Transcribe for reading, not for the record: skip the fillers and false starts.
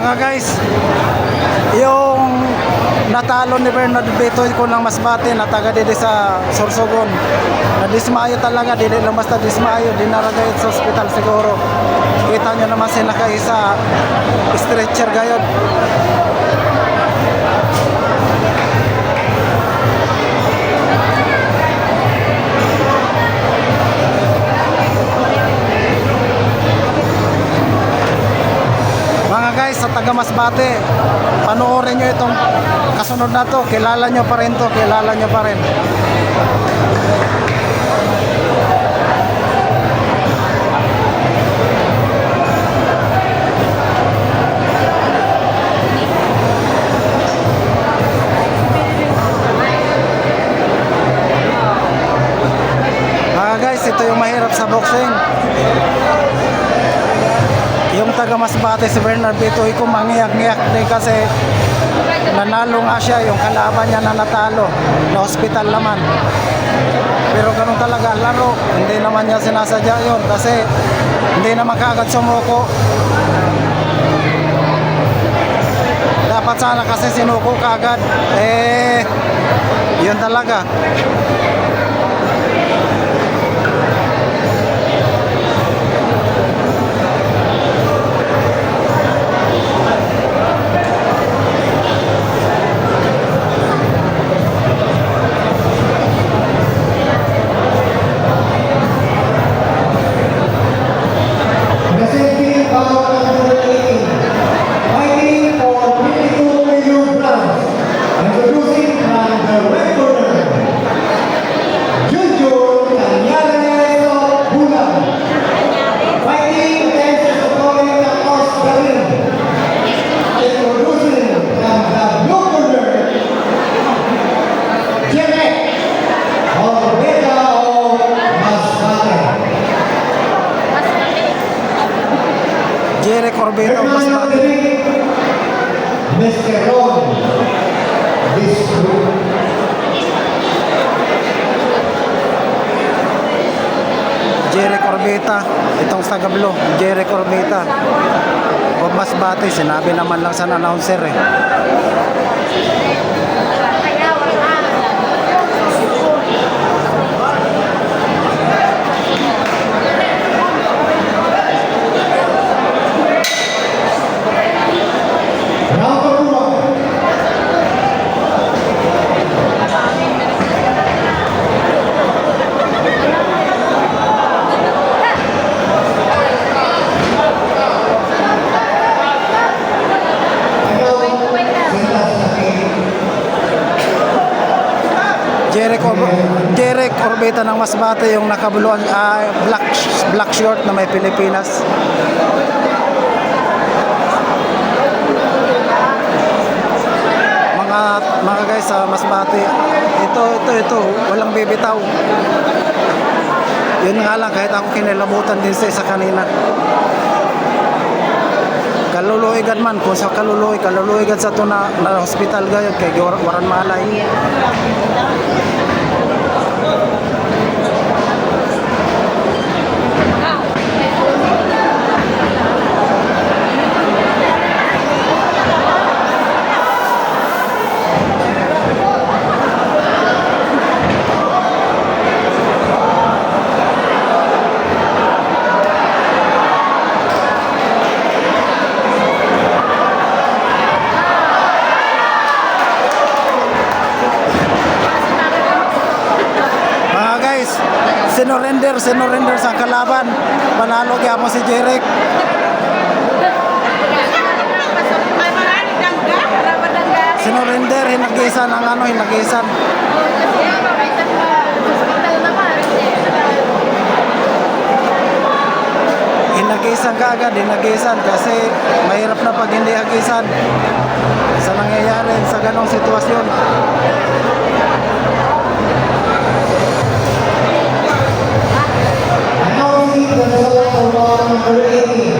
Mga guys, yung natalo ni Bernard Betoy ko ng Masbate na taga dito sa Sorsogon, nadismayo talaga, dili lang basta dismayo, dinaragay sa ospital siguro. Kita nyo naman sila kayo sa stretcher gayod. Mga guys, sa taga Masbate, panoorin nyo itong kasunod na to. Kilala nyo pa rin to, kilala nyo pa rin. Mga guys, ito yung mahirap sa boxing. Yung taga Masbate si Bernard Betoy ko mangiyak-ngiyak din kasi nanalo nga siya, yung kalaban niya na natalo, na hospital naman. Pero ganun talaga ang laro, hindi naman niya sinasadya yun kasi hindi naman kaagad sumuko. Dapat sana kasi sinuko kaagad, yun talaga. Jerry Corbeta of Masbate. Mr. Ron, this group. Jerry Corbeta, itong Sagablo, Jerry Corbeta of Masbate, sinabi naman lang sa announcer eh. Jerry Corbeta ng Masbate yung nakabuluan, black short na may Pilipinas. Mga guys sa Masbate, ito walang bibitaw. Yun nga lang, kahit ako kinilabutan din sa isa kanina. Kaluluigan man, kung sa kaluluigan sa ito na hospital gayod kay waran malay. Sinurrender sa kalaban, panalo gyapon si Jerry. Sinurrender, hinagisan ang hinagisan. Hinagisan kaagad, hinagisan kasi mahirap na pag hindi hagisan sa nangyayari sa ganong sitwasyon. Announcing the result of round number 18.